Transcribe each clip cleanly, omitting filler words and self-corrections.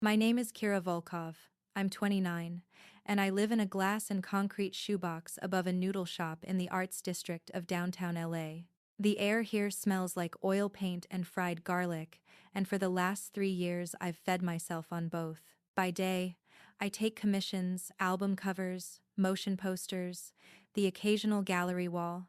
My name is Kira Volkov. I'm 29, and I live in a glass and concrete shoebox above a noodle shop in the arts district of downtown LA. The air here smells like oil paint and fried garlic, and for the last 3 years I've fed myself on both. By day, I take commissions, album covers, motion posters, the occasional gallery wall.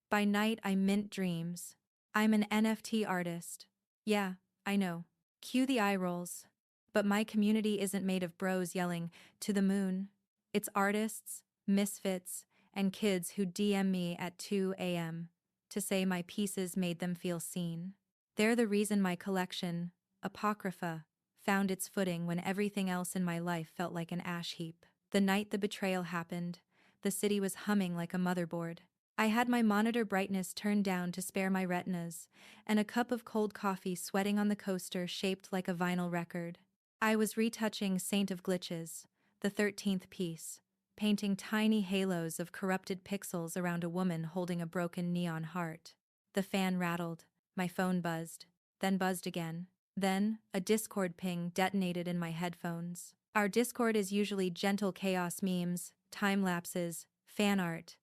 By night I mint dreams. I'm an NFT artist. Yeah, I know. Cue the eye rolls. But my community isn't made of bros yelling, "To the moon." It's artists, misfits, and kids who DM me at 2 a.m. to say my pieces made them feel seen. They're the reason my collection, Apocrypha, found its footing when everything else in my life felt like an ash heap. The night the betrayal happened, the city was humming like a motherboard. I had my monitor brightness turned down to spare my retinas, and a cup of cold coffee sweating on the coaster shaped like a vinyl record. I was retouching Saint of Glitches, the 13th piece, painting tiny halos of corrupted pixels around a woman holding a broken neon heart. The fan rattled, my phone buzzed, then buzzed again. Then, a Discord ping detonated in my headphones. Our Discord is usually gentle chaos memes, time-lapses, fan art,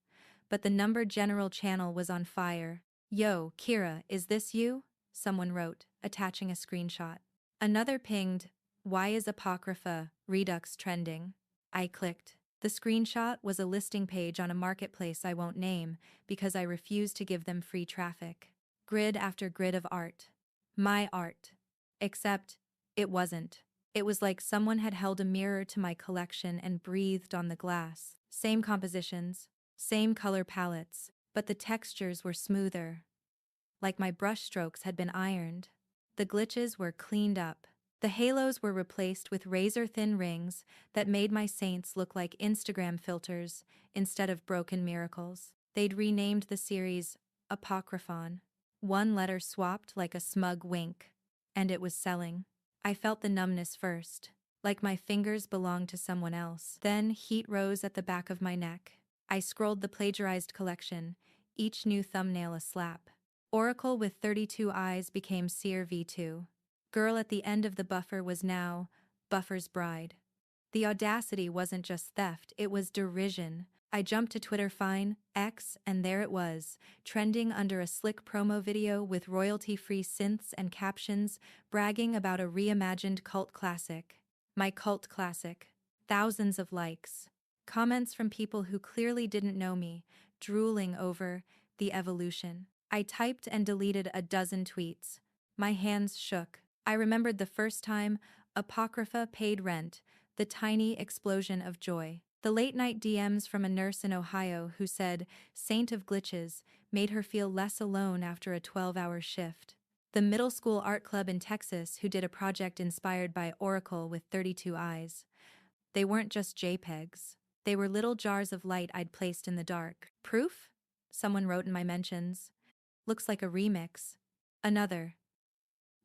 but the numbered general channel was on fire. "Yo, Kira, is this you?" someone wrote, attaching a screenshot. Another pinged, "Why is Apocrypha Redux trending?" I clicked. The screenshot was a listing page on a marketplace I won't name because I refuse to give them free traffic. Grid after grid of art. My art. Except, it wasn't. It was like someone had held a mirror to my collection and breathed on the glass. Same compositions, same color palettes, but the textures were smoother. Like my brushstrokes had been ironed. The glitches were cleaned up. The halos were replaced with razor-thin rings that made my saints look like Instagram filters instead of broken miracles. They'd renamed the series Apocryphon. One letter swapped like a smug wink. And it was selling. I felt the numbness first, like my fingers belonged to someone else. Then heat rose at the back of my neck. I scrolled the plagiarized collection, each new thumbnail a slap. Oracle with 32 eyes became Seer V2. Girl at the end of the buffer was now Buffer's bride. The audacity wasn't just theft, it was derision. I jumped to Twitter fine, X, and there it was, trending under a slick promo video with royalty-free synths and captions, bragging about a reimagined cult classic. My cult classic. Thousands of likes. Comments from people who clearly didn't know me, drooling over the evolution. I typed and deleted a dozen tweets. My hands shook. I remembered the first time Apocrypha paid rent, the tiny explosion of joy. The late-night DMs from a nurse in Ohio who said Saint of Glitches made her feel less alone after a 12-hour shift. The middle school art club in Texas who did a project inspired by Oracle with 32 eyes. They weren't just JPEGs. They were little jars of light I'd placed in the dark. "Proof?" someone wrote in my mentions. "Looks like a remix." Another.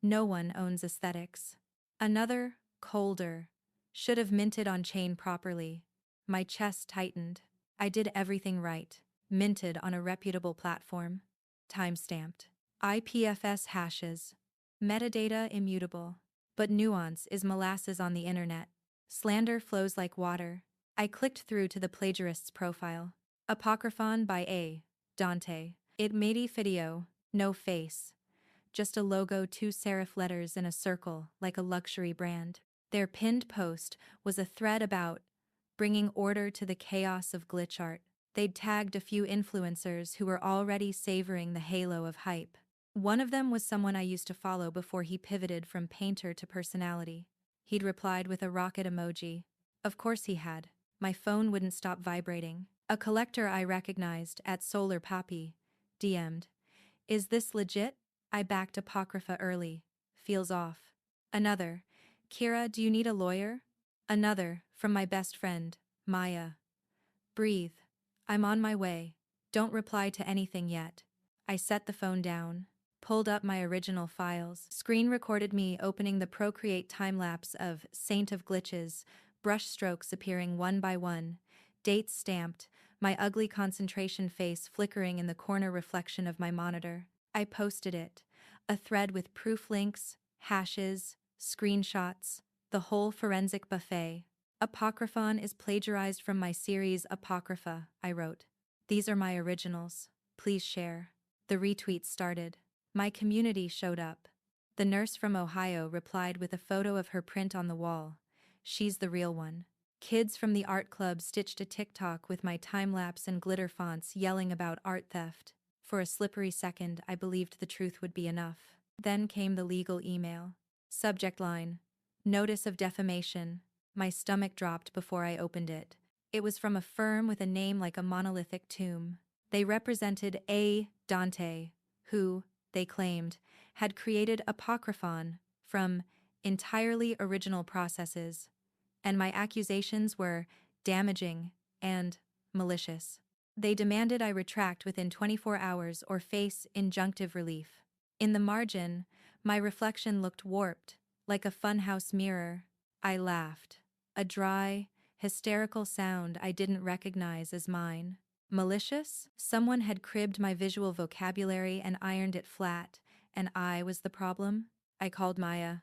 "No one owns aesthetics." Another, colder. "Should have minted on chain properly." My chest tightened. I did everything right. Minted on a reputable platform. Timestamped. IPFS hashes. Metadata immutable. But nuance is molasses on the internet. Slander flows like water. I clicked through to the plagiarist's profile. Apocryphon by A. Dante. It made a video, no face. Just a logo, 2 serif letters in a circle, like a luxury brand. Their pinned post was a thread about bringing order to the chaos of glitch art. They'd tagged a few influencers who were already savoring the halo of hype. One of them was someone I used to follow before he pivoted from painter to personality. He'd replied with a rocket emoji. Of course he had. My phone wouldn't stop vibrating. A collector I recognized at Solar Poppy DM'd. "Is this legit?" I backed Apocrypha early. "Feels off." Another. "Kira, do you need a lawyer?" Another, from my best friend, Maya. "Breathe. I'm on my way. Don't reply to anything yet." I set the phone down, pulled up my original files, screen recorded me opening the Procreate time-lapse of Saint of Glitches, brushstrokes appearing one by one, dates stamped, my ugly concentration face flickering in the corner reflection of my monitor. I posted it, a thread with proof links, hashes, screenshots, The whole forensic buffet. Apocryphon is plagiarized from my series Apocrypha, I wrote. These are my originals. Please share. The retweets started. My community showed up. The nurse from Ohio replied with a photo of her print on the wall. She's the real one. Kids from the art club stitched a TikTok with my time-lapse and glitter fonts yelling about art theft. For a slippery second, I believed the truth would be enough. Then came the legal email. Subject line: Notice of defamation. My stomach dropped before I opened it. It was from a firm with a name like a monolithic tomb. They represented A. Dante, who, they claimed, had created Apocryphon from entirely original processes, and my accusations were damaging and malicious. They demanded I retract within 24 hours or face injunctive relief. In the margin, my reflection looked warped, like a funhouse mirror. I laughed. A dry, hysterical sound I didn't recognize as mine. Malicious? Someone had cribbed my visual vocabulary and ironed it flat, and I was the problem? I called Maya.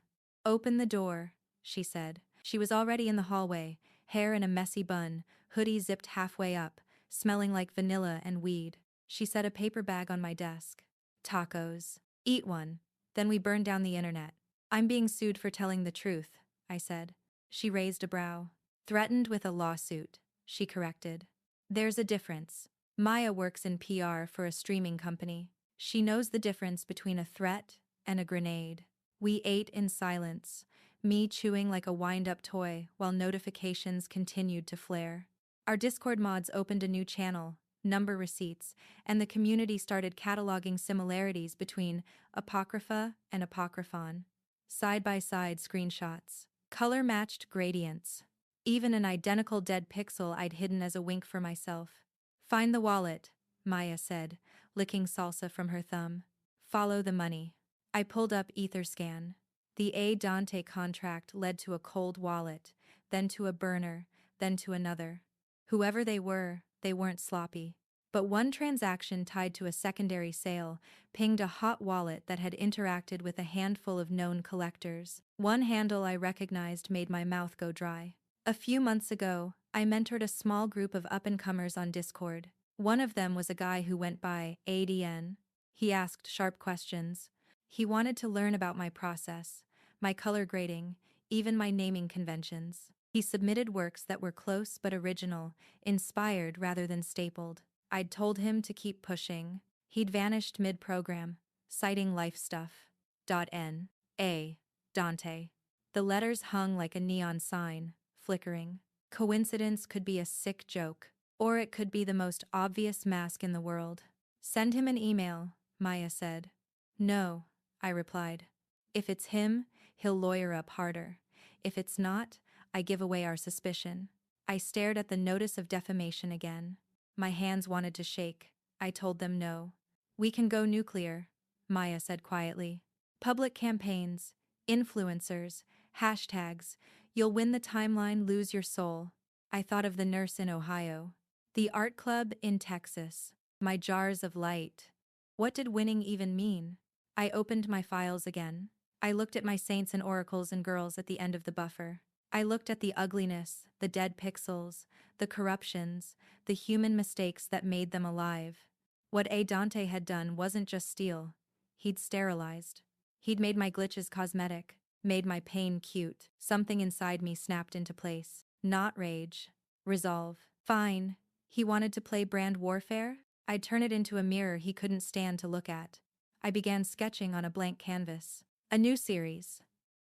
Open the door, she said. She was already in the hallway, hair in a messy bun, hoodie zipped halfway up, smelling like vanilla and weed. She set a paper bag on my desk. Tacos. Eat one. Then we burn down the internet. I'm being sued for telling the truth, I said. She raised a brow. Threatened with a lawsuit, she corrected. There's a difference. Maya works in PR for a streaming company. She knows the difference between a threat and a grenade. We ate in silence, me chewing like a wind-up toy while notifications continued to flare. Our Discord mods opened a new channel, Number Receipts, and the community started cataloging similarities between Apocrypha and Apocryphon. Side-by-side screenshots. Color-matched gradients. Even an identical dead pixel I'd hidden as a wink for myself. Find the wallet, Maya said, licking salsa from her thumb. Follow the money. I pulled up Etherscan. The A. Dante contract led to a cold wallet, then to a burner, then to another. Whoever they weren't sloppy. But one transaction tied to a secondary sale pinged a hot wallet that had interacted with a handful of known collectors. One handle I recognized made my mouth go dry. A few months ago, I mentored a small group of up-and-comers on Discord. One of them was a guy who went by ADN. He asked sharp questions. He wanted to learn about my process, my color grading, even my naming conventions. He submitted works that were close but original, inspired rather than stapled. I'd told him to keep pushing. He'd vanished mid-program, citing life stuff. N. A. Dante. The letters hung like a neon sign, flickering. Coincidence could be a sick joke, or it could be the most obvious mask in the world. Send him an email, Maya said. No, I replied. If it's him, he'll lawyer up harder. If it's not, I give away our suspicion. I stared at the notice of defamation again. My hands wanted to shake. I told them no. We can go nuclear, Maya said quietly. Public campaigns, influencers, hashtags, you'll win the timeline, lose your soul. I thought of the nurse in Ohio. The art club in Texas. My jars of light. What did winning even mean? I opened my files again. I looked at my saints and oracles and girls at the end of the buffer. I looked at the ugliness, the dead pixels, the corruptions, the human mistakes that made them alive. What A. Dante had done wasn't just steal. He'd sterilized. He'd made my glitches cosmetic, made my pain cute. Something inside me snapped into place. Not rage. Resolve. Fine. He wanted to play brand warfare? I'd turn it into a mirror he couldn't stand to look at. I began sketching on a blank canvas. A new series.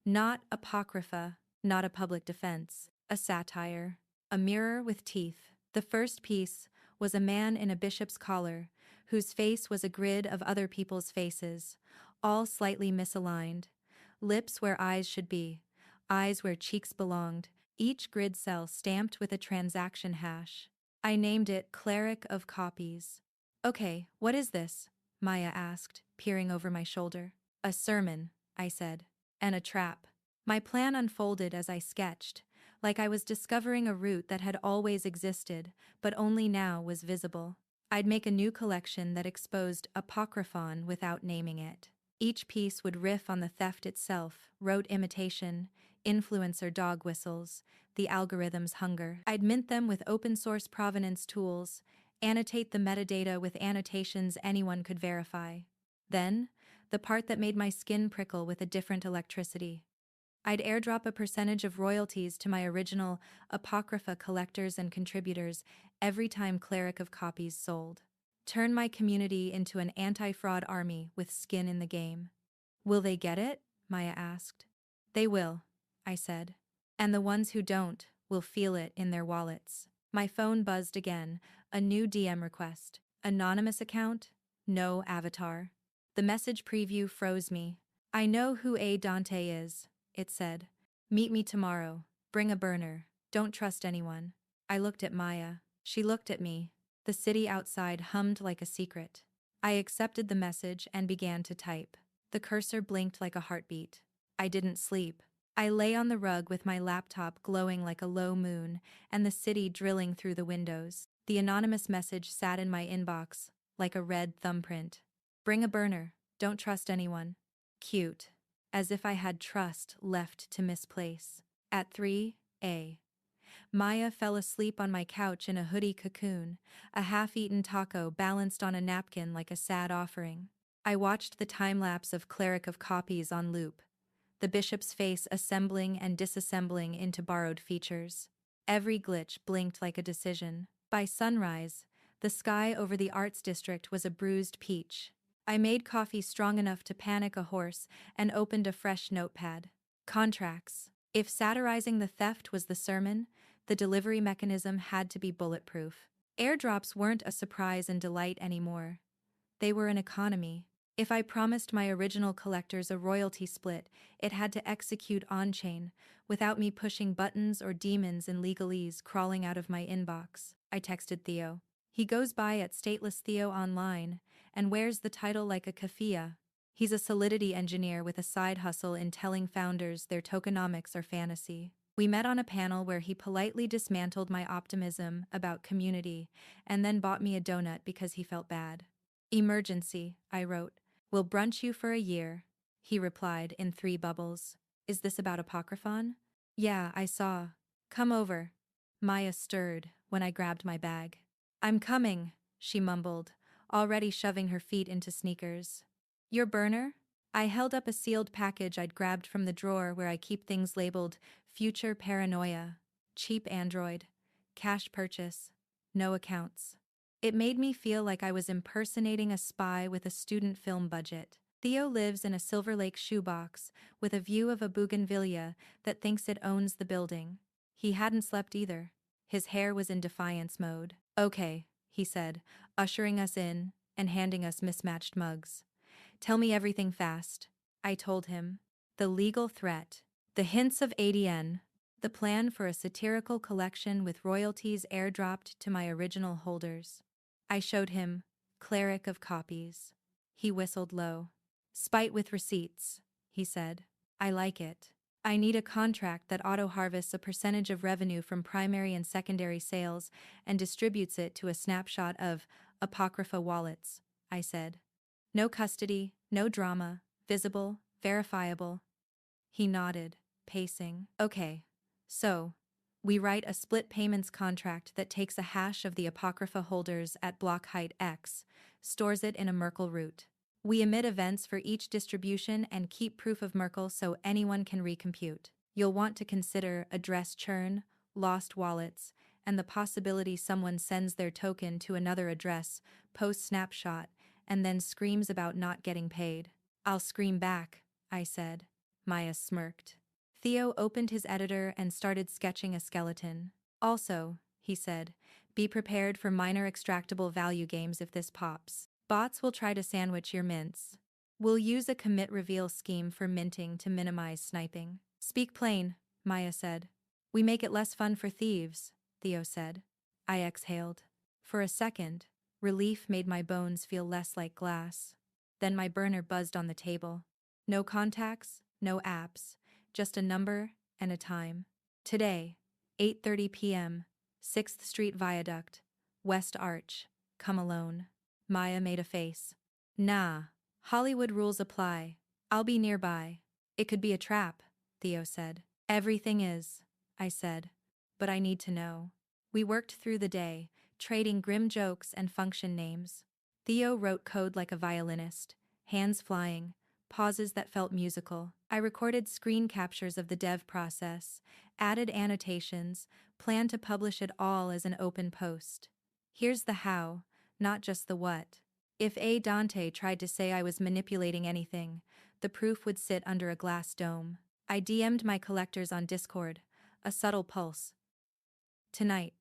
Not Apocrypha, not a public defense. A satire. A mirror with teeth. The first piece was a man in a bishop's collar, whose face was a grid of other people's faces, all slightly misaligned. Lips where eyes should be, eyes where cheeks belonged, each grid cell stamped with a transaction hash. I named it Cleric of Copies. Okay, what is this? Maya asked, peering over my shoulder. A sermon, I said. And a trap. My plan unfolded as I sketched, like I was discovering a route that had always existed, but only now was visible. I'd make a new collection that exposed Apocryphon without naming it. Each piece would riff on the theft itself, rote imitation, influencer dog whistles, the algorithm's hunger. I'd mint them with open source provenance tools, annotate the metadata with annotations anyone could verify. Then, the part that made my skin prickle with a different electricity. I'd airdrop a percentage of royalties to my original Apocrypha collectors and contributors every time Cleric of Copies sold. Turn my community into an anti-fraud army with skin in the game. Will they get it? Maya asked. They will, I said. And the ones who don't will feel it in their wallets. My phone buzzed again, a new DM request. Anonymous account? No avatar. The message preview froze me. I know who A. Dante is, it said. Meet me tomorrow. Bring a burner. Don't trust anyone. I looked at Maya. She looked at me. The city outside hummed like a secret. I accepted the message and began to type. The cursor blinked like a heartbeat. I didn't sleep. I lay on the rug with my laptop glowing like a low moon and the city drilling through the windows. The anonymous message sat in my inbox, like a red thumbprint. Bring a burner. Don't trust anyone. Cute. As if I had trust left to misplace. At 3 a. Maya fell asleep on my couch in a hoodie cocoon, a half-eaten taco balanced on a napkin like a sad offering. I watched the time-lapse of Cleric of Copies on loop, the bishop's face assembling and disassembling into borrowed features. Every glitch blinked like a decision. By sunrise, the sky over the arts district was a bruised peach. I made coffee strong enough to panic a horse and opened a fresh notepad. Contracts. If satirizing the theft was the sermon, the delivery mechanism had to be bulletproof. Airdrops weren't a surprise and delight anymore. They were an economy. If I promised my original collectors a royalty split, it had to execute on-chain, without me pushing buttons or demons in legalese crawling out of my inbox. I texted Theo. He goes by at Stateless Theo online, and wears the title like a kafia. He's a solidity engineer with a side hustle in telling founders their tokenomics are fantasy. We met on a panel where he politely dismantled my optimism about community, and then bought me a donut because he felt bad. Emergency, I wrote. Will brunch you for a year. He replied in 3 bubbles. Is this about Apocryphon? Yeah, I saw. Come over. Maya stirred when I grabbed my bag. I'm coming, she mumbled, already shoving her feet into sneakers. Your burner? I held up a sealed package I'd grabbed from the drawer where I keep things labeled Future Paranoia, Cheap Android, Cash Purchase, No Accounts. It made me feel like I was impersonating a spy with a student film budget. Theo lives in a Silver Lake shoebox with a view of a bougainvillea that thinks it owns the building. He hadn't slept either. His hair was in defiance mode. Okay, he said, ushering us in and handing us mismatched mugs. Tell me everything fast. I told him. The legal threat. The hints of ADN. The plan for a satirical collection with royalties airdropped to my original holders. I showed him, Cleric of Copies. He whistled low. Spite with receipts, he said. I like it. I need a contract that auto-harvests a percentage of revenue from primary and secondary sales and distributes it to a snapshot of Apocrypha wallets, I said. No custody, no drama, visible, verifiable. He nodded, pacing. Okay. So, we write a split payments contract that takes a hash of the Apocrypha holders at block height X, stores it in a Merkle root. We emit events for each distribution and keep proof of Merkle so anyone can recompute. You'll want to consider address churn, lost wallets, and the possibility someone sends their token to another address, post-snapshot, and then screams about not getting paid. I'll scream back, I said. Maya smirked. Theo opened his editor and started sketching a skeleton. Also, he said, be prepared for minor extractable value games if this pops. Bots will try to sandwich your mints. We'll use a commit reveal scheme for minting to minimize sniping. Speak plain, Maya said. We make it less fun for thieves, Theo said. I exhaled. For a second, relief made my bones feel less like glass. Then my burner buzzed on the table. No contacts, no apps, just a number and a time. Today, 8:30 p.m., 6th Street Viaduct, West Arch, come alone. Maya made a face. Nah, Hollywood rules apply. I'll be nearby. It could be a trap, Theo said. Everything is, I said. But I need to know. We worked through the day, trading grim jokes and function names. Theo wrote code like a violinist, hands flying, pauses that felt musical. I recorded screen captures of the dev process, added annotations, planned to publish it all as an open post. Here's the how, not just the what. If A. Dante tried to say I was manipulating anything, the proof would sit under a glass dome. I DM'd my collectors on Discord, a subtle pulse. Tonight,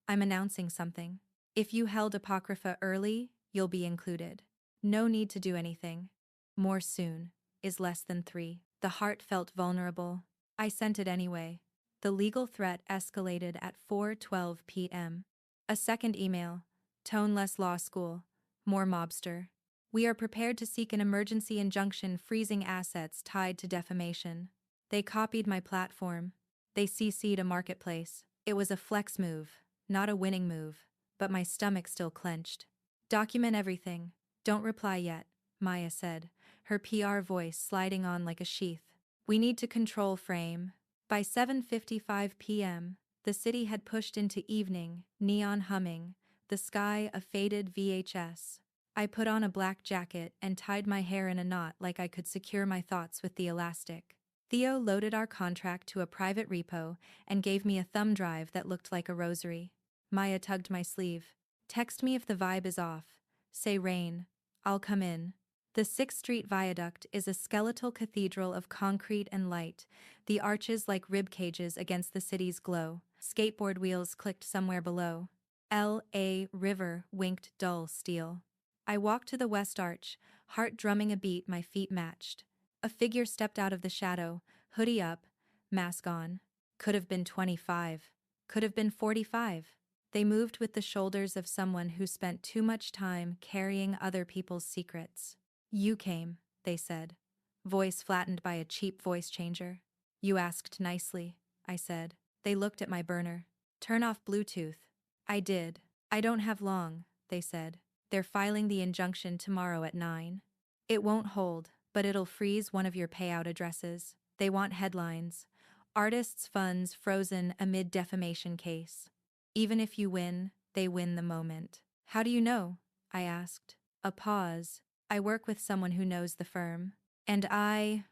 I'm announcing something. If you held Apocrypha early, you'll be included. No need to do anything. More soon is less than 3. The heart felt vulnerable. I sent it anyway. The legal threat escalated at 4:12 p.m. A second email. Tone less law school. More mobster. We are prepared to seek an emergency injunction freezing assets tied to defamation. They copied my platform. They CC'd a marketplace. It was a flex move, not a winning move, but my stomach still clenched. Document everything. Don't reply yet, Maya said, her PR voice sliding on like a sheath. We need to control frame. By 7:55 p.m., the city had pushed into evening, neon humming, the sky a faded VHS. I put on a black jacket and tied my hair in a knot like I could secure my thoughts with the elastic. Theo loaded our contract to a private repo and gave me a thumb drive that looked like a rosary. Maya tugged my sleeve. Text me if the vibe is off. Say rain. I'll come in. The 6th Street Viaduct is a skeletal cathedral of concrete and light, the arches like rib cages against the city's glow. Skateboard wheels clicked somewhere below. L.A. River winked dull steel. I walked to the West Arch, heart drumming a beat my feet matched. A figure stepped out of the shadow, hoodie up, mask on. Could have been 25. Could have been 45. They moved with the shoulders of someone who spent too much time carrying other people's secrets. You came, they said. Voice flattened by a cheap voice changer. You asked nicely, I said. They looked at my burner. Turn off Bluetooth. I did. I don't have long, they said. They're filing the injunction tomorrow at 9. It won't hold, but it'll freeze one of your payout addresses. They want headlines. Artists' funds frozen amid defamation case. Even if you win, they win the moment. How do you know? I asked. A pause. I work with someone who knows the firm. And I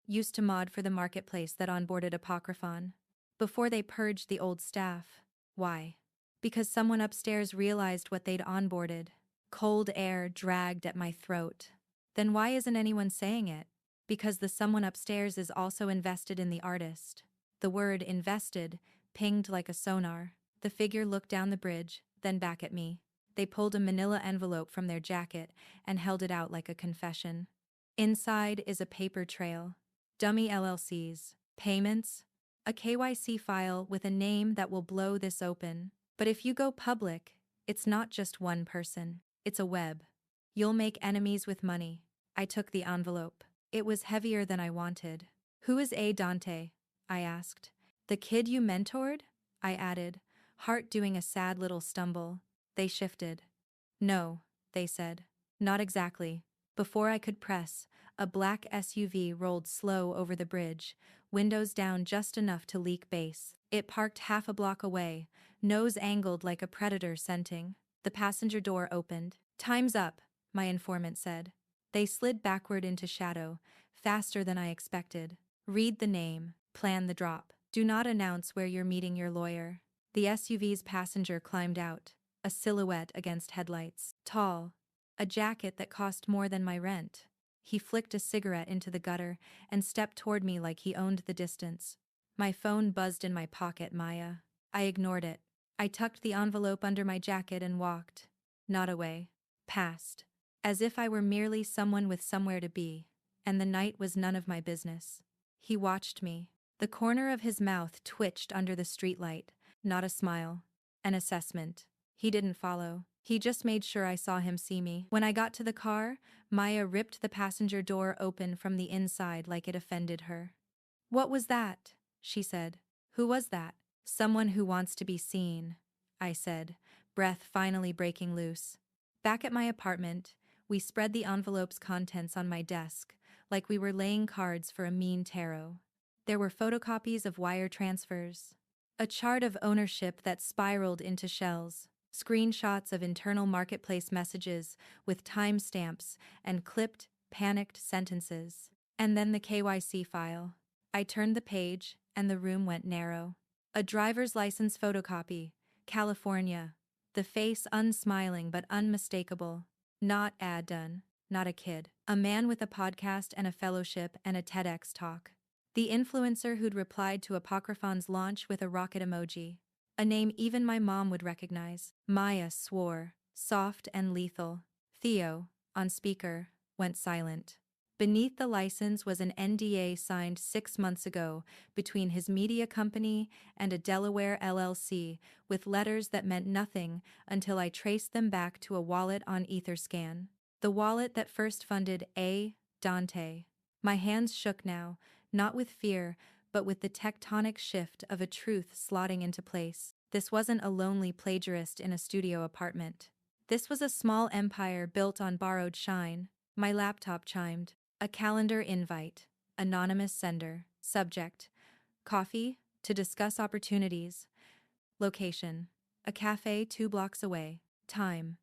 used to mod for the marketplace that onboarded Apocryphon. Before they purged the old staff. Why? Because someone upstairs realized what they'd onboarded. Cold air dragged at my throat. Then why isn't anyone saying it? Because the someone upstairs is also invested in the artist. The word invested pinged like a sonar. The figure looked down the bridge, then back at me. They pulled a manila envelope from their jacket and held it out like a confession. Inside is a paper trail. Dummy LLCs. Payments. A KYC file with a name that will blow this open. But if you go public, it's not just one person. It's a web. You'll make enemies with money. I took the envelope. It was heavier than I wanted. Who is A. Dante? I asked. The kid you mentored? I added, heart doing a sad little stumble. They shifted. No, they said. Not exactly. Before I could press, a black SUV rolled slow over the bridge, windows down just enough to leak bass. It parked half a block away, nose angled like a predator scenting. The passenger door opened. Time's up, my informant said. They slid backward into shadow, faster than I expected. Read the name, plan the drop. Do not announce where you're meeting your lawyer. The SUV's passenger climbed out, a silhouette against headlights. Tall. A jacket that cost more than my rent. He flicked a cigarette into the gutter and stepped toward me like he owned the distance. My phone buzzed in my pocket, Maya. I ignored it. I tucked the envelope under my jacket and walked. Not away. Past. As if I were merely someone with somewhere to be, and the night was none of my business. He watched me. The corner of his mouth twitched under the streetlight. Not a smile. An assessment. He didn't follow. He just made sure I saw him see me. When I got to the car, Maya ripped the passenger door open from the inside like it offended her. What was that? She said. Who was that? Someone who wants to be seen, I said, breath finally breaking loose. Back at my apartment, we spread the envelope's contents on my desk, like we were laying cards for a mean tarot. There were photocopies of wire transfers, a chart of ownership that spiraled into shells, screenshots of internal marketplace messages with timestamps and clipped, panicked sentences. And then the KYC file. I turned the page, and the room went narrow. A driver's license photocopy, California. The face unsmiling but unmistakable. Not ad done, not a kid. A man with a podcast and a fellowship and a TEDx talk. The influencer who'd replied to Apocryphon's launch with a rocket emoji. A name even my mom would recognize. Maya swore, soft and lethal. Theo, on speaker, went silent. Beneath the license was an NDA signed 6 months ago between his media company and a Delaware LLC, with letters that meant nothing until I traced them back to a wallet on Etherscan. The wallet that first funded A. Dante. My hands shook now, not with fear, but with the tectonic shift of a truth slotting into place. This wasn't a lonely plagiarist in a studio apartment. This was a small empire built on borrowed shine. My laptop chimed. A calendar invite. Anonymous sender. Subject. Coffee, to discuss opportunities. Location. A cafe 2 blocks away. Time.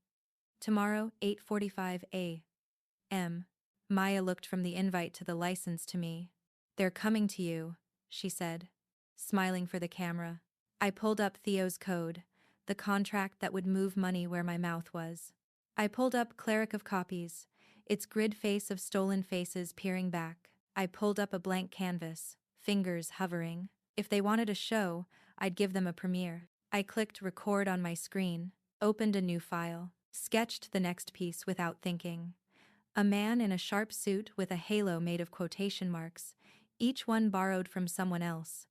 Tomorrow, 8:45 a.m. Maya looked from the invite to the license to me. They're coming to you, she said, smiling for the camera. I pulled up Theo's code, the contract that would move money where my mouth was. I pulled up Cleric of Copies, its grid face of stolen faces peering back. I pulled up a blank canvas, fingers hovering. If they wanted a show, I'd give them a premiere. I clicked record on my screen, opened a new file, sketched the next piece without thinking. A man in a sharp suit with a halo made of quotation marks, each one borrowed from someone else,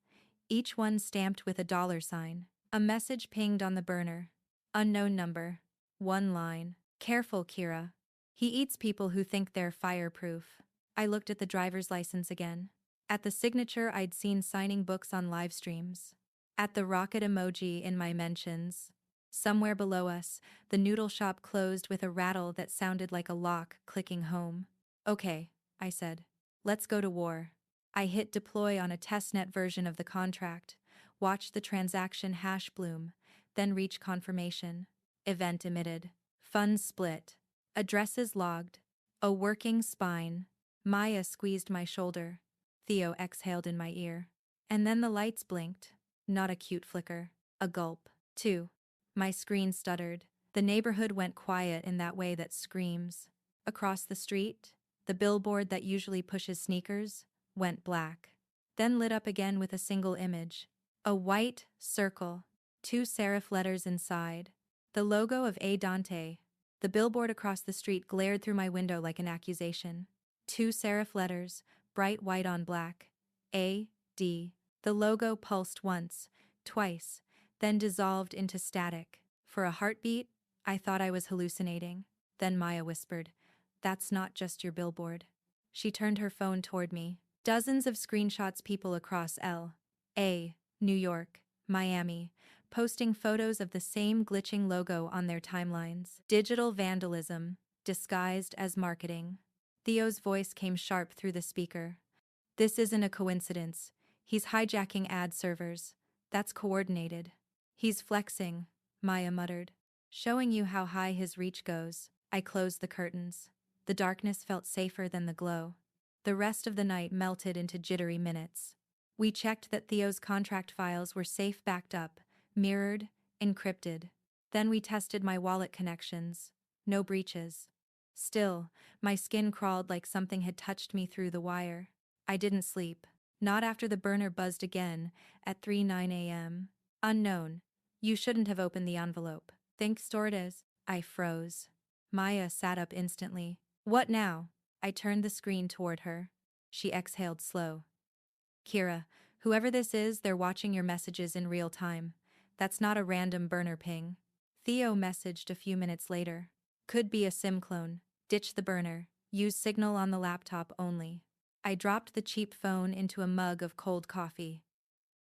each one stamped with a $sign. A message pinged on the burner. Unknown number. One line. Careful, Kira. He eats people who think they're fireproof. I looked at the driver's license again. At the signature I'd seen signing books on live streams. At the rocket emoji in my mentions. Somewhere below us, the noodle shop closed with a rattle that sounded like a lock clicking home. Okay, I said. Let's go to war. I hit deploy on a testnet version of the contract, watched the transaction hash bloom, then reach confirmation. Event emitted. Funds split. Addresses logged. A working spine. Maya squeezed my shoulder. Theo exhaled in my ear. And then the lights blinked. Not a cute flicker. A gulp. 2. My screen stuttered. The neighborhood went quiet in that way that screams. Across the street, the billboard that usually pushes sneakers went black. Then lit up again with a single image. A white circle. 2 serif letters inside. The logo of A. Dante. The billboard across the street glared through my window like an accusation. 2 serif letters, bright white on black. A. D. The logo pulsed once, twice, then dissolved into static. For a heartbeat, I thought I was hallucinating. Then Maya whispered, "That's not just your billboard." She turned her phone toward me. Dozens of screenshots, people across L.A., New York, Miami, posting photos of the same glitching logo on their timelines. Digital vandalism, disguised as marketing. Theo's voice came sharp through the speaker. This isn't a coincidence. He's hijacking ad servers. That's coordinated. He's flexing, Maya muttered. Showing you how high his reach goes. I closed the curtains. The darkness felt safer than the glow. The rest of the night melted into jittery minutes. We checked that Theo's contract files were safe, backed up, mirrored, encrypted. Then we tested my wallet connections. No breaches. Still, my skin crawled like something had touched me through the wire. I didn't sleep. Not after the burner buzzed again at 3:09 a.m. Unknown. You shouldn't have opened the envelope. Think stored as. I froze. Maya sat up instantly. What now? I turned the screen toward her. She exhaled slow. Kira, whoever this is, they're watching your messages in real time. That's not a random burner ping. Theo messaged a few minutes later. Could be a SIM clone. Ditch the burner. Use Signal on the laptop only. I dropped the cheap phone into a mug of cold coffee.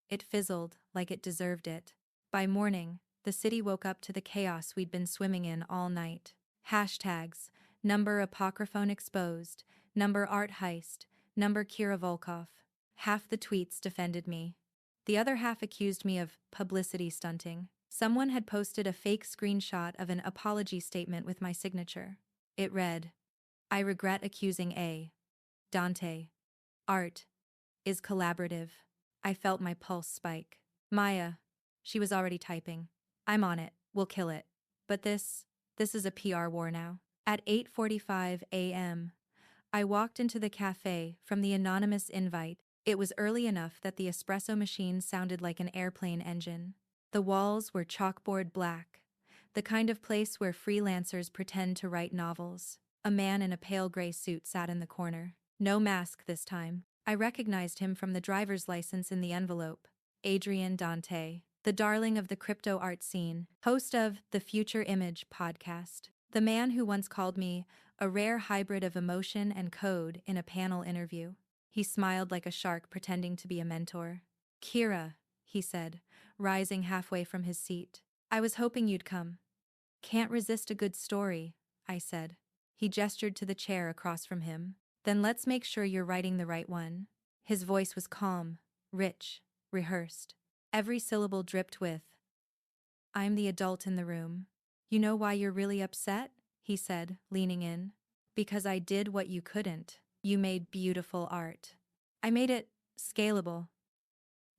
It fizzled like it deserved it. By morning, the city woke up to the chaos we'd been swimming in all night. Hashtags, number Apocryphone exposed, number art heist, number Kira Volkov. Half the tweets defended me. The other half accused me of publicity stunting. Someone had posted a fake screenshot of an apology statement with my signature. It read, "I regret accusing A. Dante. Art is collaborative." I felt my pulse spike. Maya. She was already typing. "I'm on it. We'll kill it. But this is a PR war now." At 8:45 a.m., I walked into the cafe from the anonymous invite. It was early enough that the espresso machine sounded like an airplane engine. The walls were chalkboard black, the kind of place where freelancers pretend to write novels. A man in a pale gray suit sat in the corner. No mask this time. I recognized him from the driver's license in the envelope. Adrian Dante, the darling of the crypto art scene, host of the Future Image podcast. The man who once called me a rare hybrid of emotion and code in a panel interview. He smiled like a shark pretending to be a mentor. "Kira," he said, rising halfway from his seat. "I was hoping you'd come." "Can't resist a good story," I said. He gestured to the chair across from him. "Then let's make sure you're writing the right one." His voice was calm, rich, rehearsed. Every syllable dripped with, "I'm the adult in the room. You know why you're really upset?" he said, leaning in. "Because I did what you couldn't. You made beautiful art. I made it scalable."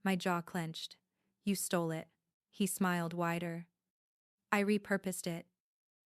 My jaw clenched. "You stole it." He smiled wider. "I repurposed it.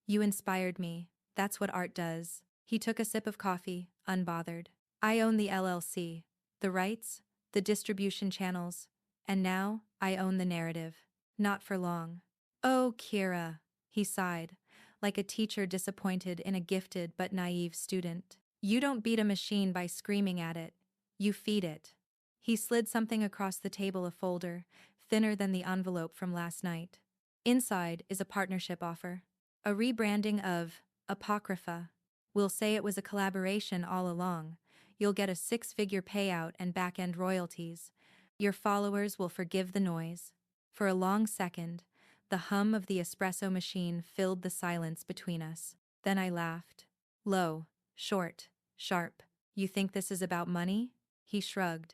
You inspired me. That's what art does." He took a sip of coffee, unbothered. "I own the LLC, the rights, the distribution channels, and now I own the narrative. Not for long." "Oh, Kira," he sighed, like a teacher disappointed in a gifted but naive student. "You don't beat a machine by screaming at it. You feed it." He slid something across the table, a folder, thinner than the envelope from last night. "Inside is a partnership offer. A rebranding of Apocrypha. We'll say it was a collaboration all along. You'll get a 6-figure payout and back-end royalties. Your followers will forgive the noise." For a long second, the hum of the espresso machine filled the silence between us. Then I laughed. Low, short, sharp. "You think this is about money?" He shrugged.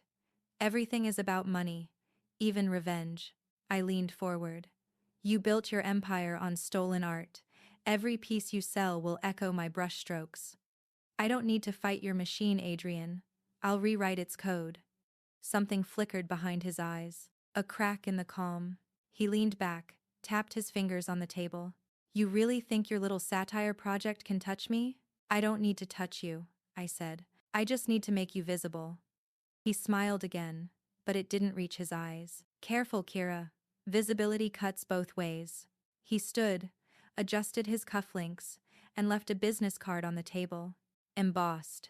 "Everything is about money, even revenge." I leaned forward. "You built your empire on stolen art. Every piece you sell will echo my brushstrokes. I don't need to fight your machine, Adrian. I'll rewrite its code." Something flickered behind his eyes. A crack in the calm. He leaned back, tapped his fingers on the table. "You really think your little satire project can touch me?" "I don't need to touch you," I said. "I just need to make you visible." He smiled again, but it didn't reach his eyes. "Careful, Kira. Visibility cuts both ways." He stood, adjusted his cufflinks, and left a business card on the table. Embossed.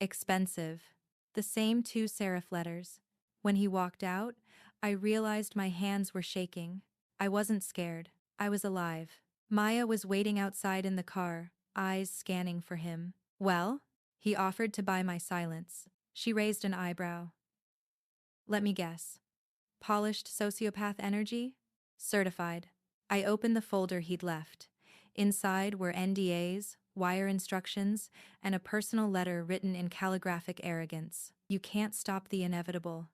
Expensive. The same 2 serif letters. When he walked out, I realized my hands were shaking. I wasn't scared. I was alive. Maya was waiting outside in the car, eyes scanning for him. "Well?" He offered to buy my silence. She raised an eyebrow. "Let me guess. Polished sociopath energy?" "Certified." I opened the folder he'd left. Inside were NDAs, wire instructions, and a personal letter written in calligraphic arrogance. "You can't stop the inevitable,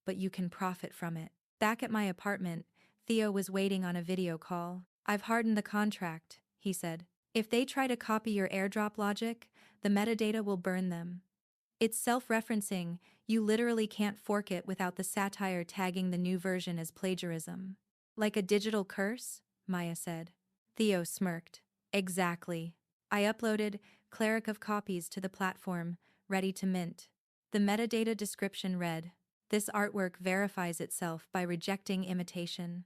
but you can profit from it." Back at my apartment, Theo was waiting on a video call. "I've hardened the contract," he said. "If they try to copy your airdrop logic, the metadata will burn them. It's self-referencing, you literally can't fork it without the satire tagging the new version as plagiarism." "Like a digital curse?" Maya said. Theo smirked. "Exactly." I uploaded cleric of copies to the platform, ready to mint. The metadata description read, "This artwork verifies itself by rejecting imitation.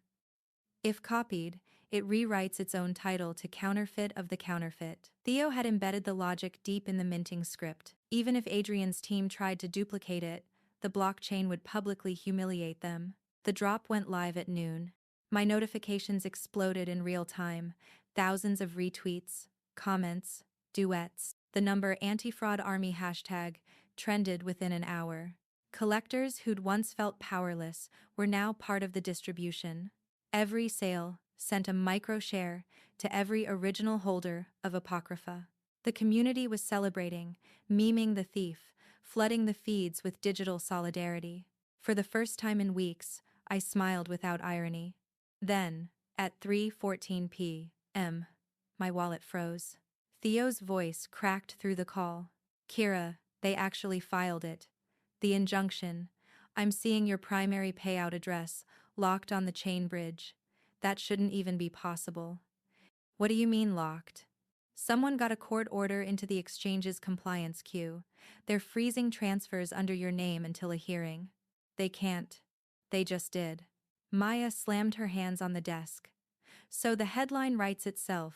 If copied, it rewrites its own title to counterfeit of the counterfeit." Theo had embedded the logic deep in the minting script. Even if Adrian's team tried to duplicate it, the blockchain would publicly humiliate them. The drop went live at noon. My notifications exploded in real time. Thousands of retweets, comments, duets. The number anti-fraud army hashtag trended within an hour. Collectors who'd once felt powerless were now part of the distribution. Every sale sent a micro-share to every original holder of Apocrypha. The community was celebrating, memeing the thief, flooding the feeds with digital solidarity. For the first time in weeks, I smiled without irony. Then, at 3:14 p.m., my wallet froze. Theo's voice cracked through the call. Kira, they actually filed it. The injunction. I'm seeing your primary payout address locked on the chain bridge. That shouldn't even be possible. What do you mean locked? Someone got a court order into the exchange's compliance queue. They're freezing transfers under your name until a hearing. They can't. They just did. Maya slammed her hands on the desk. So the headline writes itself.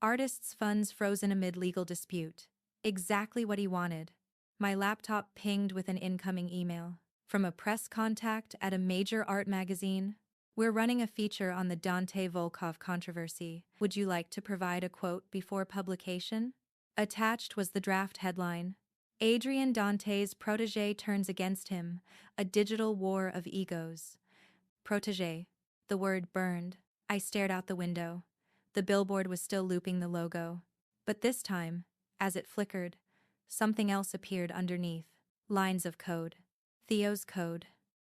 Artists' funds frozen amid legal dispute. Exactly what he wanted. My laptop pinged with an incoming email. From a press contact at a major art magazine. We're running a feature on the Dante Volkov controversy. Would you like to provide a quote before publication? Attached was the draft headline. Adrian Dante's protege turns against him, a digital war of egos. Protege. The word burned. I stared out the window. The billboard was still looping the logo. But this time, as it flickered, something else appeared underneath. Lines of code. Theo's code.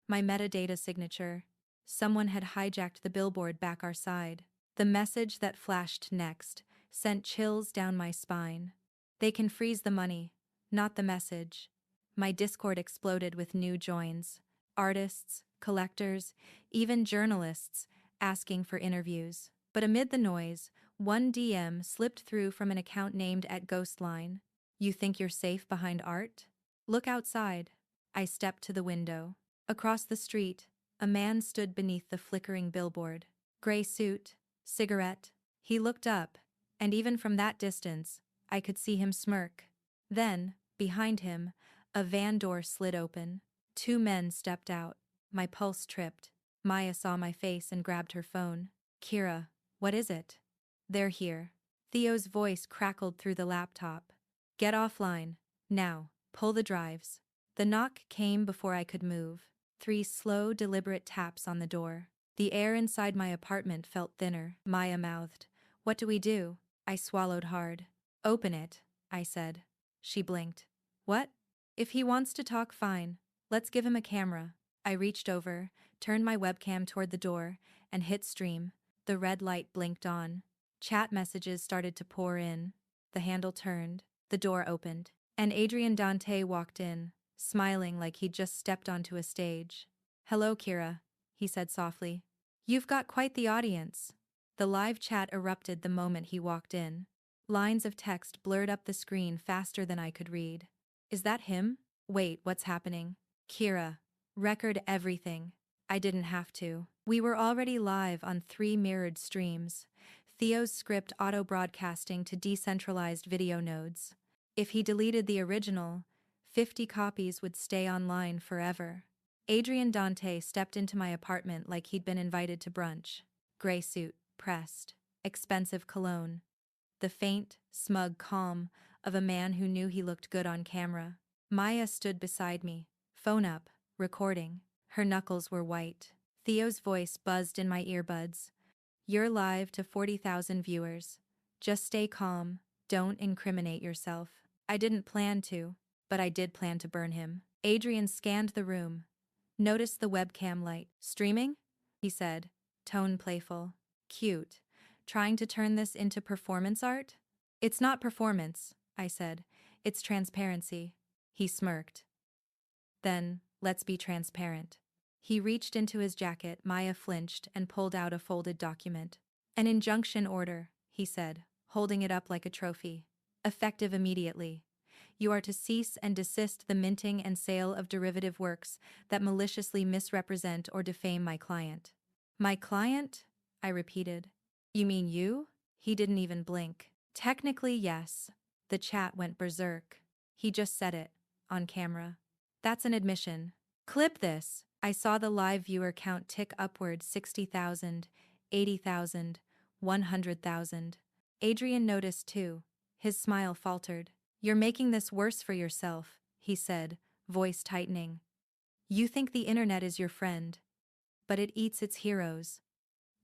My metadata signature. Someone had hijacked the billboard back our side. The message that flashed next sent chills down my spine. They can freeze the money, not the message. My Discord exploded with new joins. Artists, collectors, even journalists asking for interviews. But amid the noise, one DM slipped through from an account named @Ghostline. You think you're safe behind art? Look outside. I stepped to the window. Across the street, a man stood beneath the flickering billboard. Gray suit, cigarette. He looked up, and even from that distance, I could see him smirk. Then, behind him, a van door slid open. Two men stepped out. My pulse tripped. Maya saw my face and grabbed her phone. Kira, what is it? They're here. Theo's voice crackled through the laptop. Get offline. Now, pull the drives. The knock came before I could move. 3 slow, deliberate taps on the door. The air inside my apartment felt thinner. Maya mouthed. What do we do? I swallowed hard. Open it, I said. She blinked. What? If he wants to talk, fine. Let's give him a camera. I reached over, turned my webcam toward the door, and hit stream. The red light blinked on. Chat messages started to pour in. The handle turned. The door opened. And Adrian Dante walked in, smiling like he'd just stepped onto a stage. Hello, Kira, he said softly. You've got quite the audience. The live chat erupted the moment he walked in. Lines of text blurred up the screen faster than I could read. Is that him? Wait, what's happening? Kira. Record everything. I didn't have to. We were already live on 3 mirrored streams. Theo's script auto-broadcasting to decentralized video nodes. If he deleted the original, 50 copies would stay online forever. Adrian Dante stepped into my apartment like he'd been invited to brunch. Gray suit, pressed. Expensive cologne. The faint, smug calm of a man who knew he looked good on camera. Maya stood beside me, phone up, recording. Her knuckles were white. Theo's voice buzzed in my earbuds. You're live to 40,000 viewers. Just stay calm, don't incriminate yourself. I didn't plan to, but I did plan to burn him. Adrian scanned the room. Noticed the webcam light. Streaming? He said, tone playful. Cute. Trying to turn this into performance art? It's not performance, I said. It's transparency. He smirked. Then, let's be transparent. He reached into his jacket. Maya flinched and pulled out a folded document. An injunction order, he said, holding it up like a trophy. Effective immediately. You are to cease and desist the minting and sale of derivative works that maliciously misrepresent or defame my client. My client? I repeated. You mean you? He didn't even blink. Technically, yes. The chat went berserk. He just said it, on camera. That's an admission. Clip this. I saw the live viewer count tick upward 60,000, 80,000, 100,000. Adrian noticed too. His smile faltered. You're making this worse for yourself, he said, voice tightening. You think the internet is your friend. But it eats its heroes.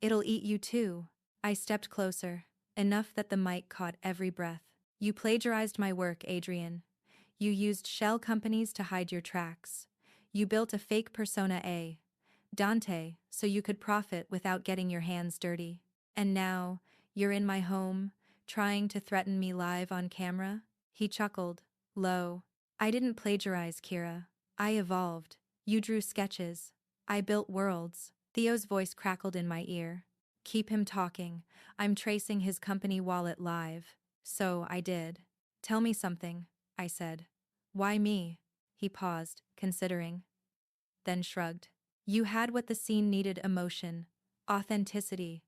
It'll eat you too. I stepped closer, enough that the mic caught every breath. You plagiarized my work, Adrian. You used shell companies to hide your tracks. You built a fake persona A, Dante, so you could profit without getting your hands dirty. And now, you're in my home, trying to threaten me live on camera? He chuckled, low. I didn't plagiarize, Kira. I evolved. You drew sketches. I built worlds. Theo's voice crackled in my ear. Keep him talking. I'm tracing his company wallet live. So I did. Tell me something, I said. Why me? He paused, considering. Then shrugged. You had what the scene needed: emotion, authenticity.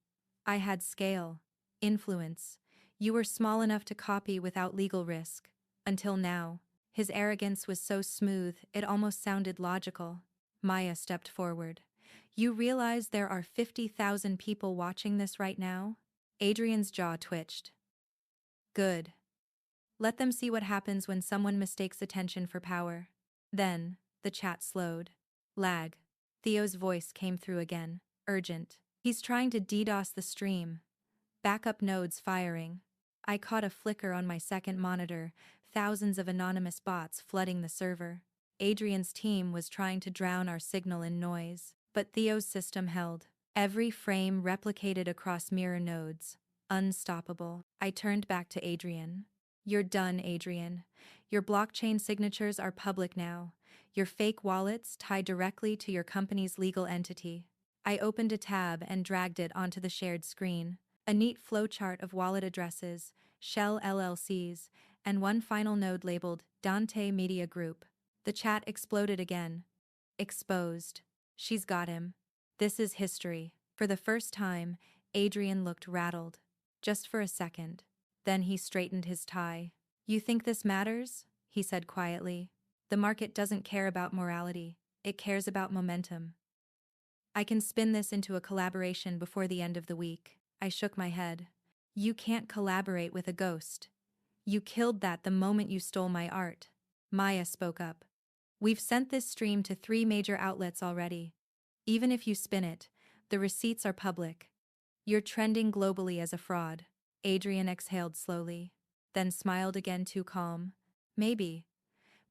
I had scale, influence. You were small enough to copy without legal risk. Until now. His arrogance was so smooth, it almost sounded logical. Maya stepped forward. You realize there are 50,000 people watching this right now? Adrian's jaw twitched. Good. Let them see what happens when someone mistakes attention for power. Then, the chat slowed. Lag. Theo's voice came through again, urgent. He's trying to DDoS the stream. Backup nodes firing. I caught a flicker on my second monitor, thousands of anonymous bots flooding the server. Adrian's team was trying to drown our signal in noise, but Theo's system held. Every frame replicated across mirror nodes. Unstoppable. I turned back to Adrian. You're done, Adrian. Your blockchain signatures are public now. Your fake wallets tie directly to your company's legal entity. I opened a tab and dragged it onto the shared screen. A neat flowchart of wallet addresses, Shell LLCs, and one final node labeled Dante Media Group. The chat exploded again. Exposed. She's got him. This is history. For the first time, Adrian looked rattled. Just for a second. Then he straightened his tie. You think this matters? He said quietly. The market doesn't care about morality. It cares about momentum. I can spin this into a collaboration before the end of the week. I shook my head. You can't collaborate with a ghost. You killed that the moment you stole my art. Maya spoke up. We've sent this stream to 3 major outlets already. Even if you spin it, the receipts are public. You're trending globally as a fraud. Adrian exhaled slowly, then smiled again, too calm. Maybe.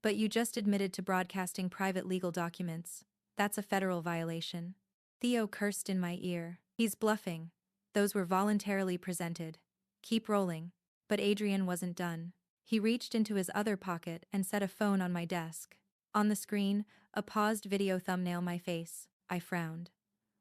But you just admitted to broadcasting private legal documents. That's a federal violation. Theo cursed in my ear. He's bluffing. Those were voluntarily presented. Keep rolling. But Adrian wasn't done. He reached into his other pocket and set a phone on my desk. On the screen, a paused video thumbnail my face. I frowned.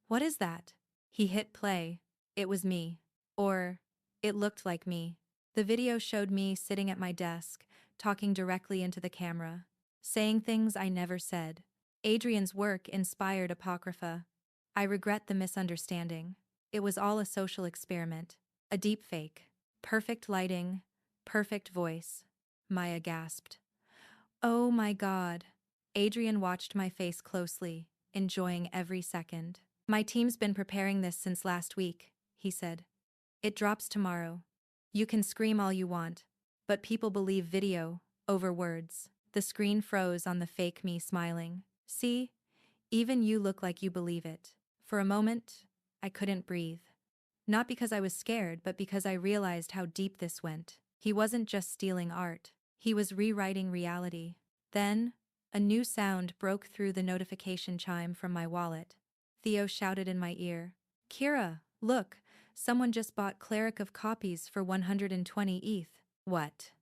What is that? He hit play. It was me. Or, it looked like me. The video showed me sitting at my desk, talking directly into the camera, saying things I never said. Adrian's work inspired Apocrypha. I regret the misunderstanding. It was all a social experiment. A deepfake. Perfect lighting. Perfect voice. Maya gasped. Oh my God. Adrian watched my face closely, enjoying every second. My team's been preparing this since last week, he said. It drops tomorrow. You can scream all you want, but people believe video over words. The screen froze on the fake me smiling. See? Even you look like you believe it. For a moment, I couldn't breathe. Not because I was scared, but because I realized how deep this went. He wasn't just stealing art. He was rewriting reality. Then, a new sound broke through the notification chime from my wallet. Theo shouted in my ear. Kira, look, someone just bought Cleric of copies for 120 ETH. What?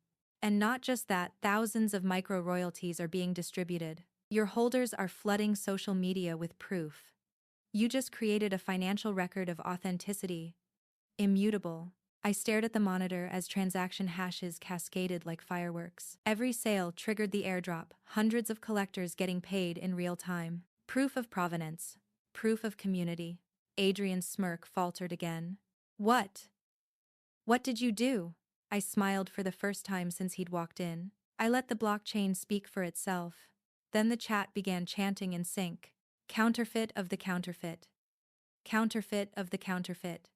And not just that, thousands of micro royalties are being distributed. Your holders are flooding social media with proof. You just created a financial record of authenticity. Immutable. I stared at the monitor as transaction hashes cascaded like fireworks. Every sale triggered the airdrop, hundreds of collectors getting paid in real time. Proof of provenance. Proof of community. Adrian's smirk faltered again. What? What did you do? I smiled for the first time since he'd walked in. I let the blockchain speak for itself. Then the chat began chanting in sync. Counterfeit of the counterfeit. Counterfeit of the counterfeit.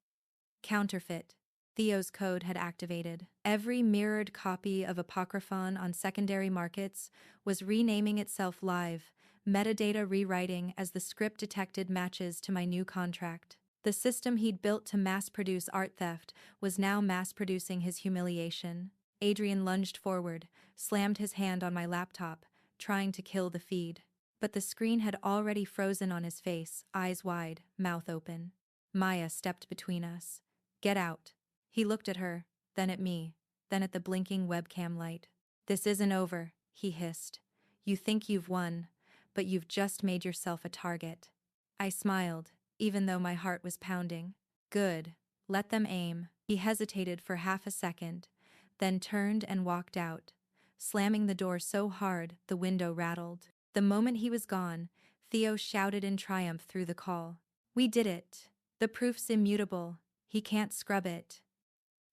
Counterfeit. Theo's code had activated. Every mirrored copy of Apocryphon on secondary markets was renaming itself live, metadata rewriting as the script detected matches to my new contract. The system he'd built to mass-produce art theft was now mass-producing his humiliation. Adrian lunged forward, slammed his hand on my laptop, trying to kill the feed. But the screen had already frozen on his face, eyes wide, mouth open. Maya stepped between us. "Get out." He looked at her, then at me, then at the blinking webcam light. "This isn't over," he hissed. "You think you've won, but you've just made yourself a target." I smiled, even though my heart was pounding. "Good. Let them aim." He hesitated for half a second, then turned and walked out, slamming the door so hard the window rattled. The moment he was gone, Theo shouted in triumph through the call. "We did it. The proof's immutable. He can't scrub it.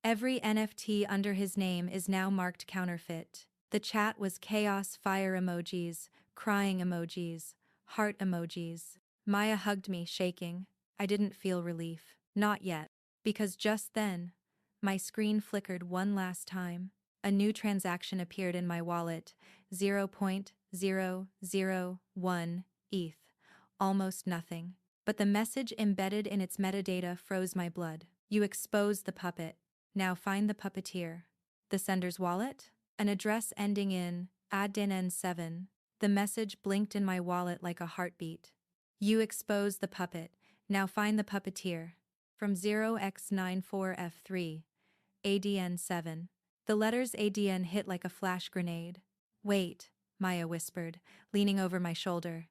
Every NFT under his name is now marked counterfeit." The chat was chaos, fire emojis, crying emojis, heart emojis. Maya hugged me, shaking. I didn't feel relief. Not yet. Because just then, my screen flickered one last time. A new transaction appeared in my wallet, 0.001 ETH. Almost nothing. But the message embedded in its metadata froze my blood. "You exposed the puppet. Now find the puppeteer." The sender's wallet? An address ending in ADN7. The message blinked in my wallet like a heartbeat. "You exposed the puppet. Now find the puppeteer." From 0x94F3. ADN7. The letters ADN hit like a flash grenade. "Wait," Maya whispered, leaning over my shoulder.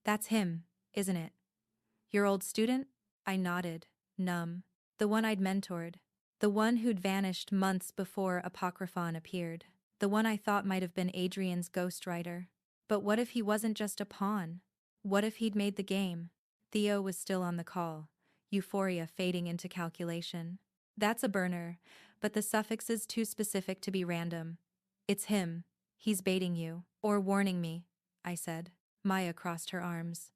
"That's him, isn't it? Your old student?" I nodded, numb. The one I'd mentored. The one who'd vanished months before Apocryphon appeared. The one I thought might have been Adrian's ghostwriter. But what if he wasn't just a pawn? What if he'd made the game? Theo was still on the call, euphoria fading into calculation. "That's a burner, but the suffix is too specific to be random. It's him. He's baiting you. Or warning me," I said. Maya crossed her arms.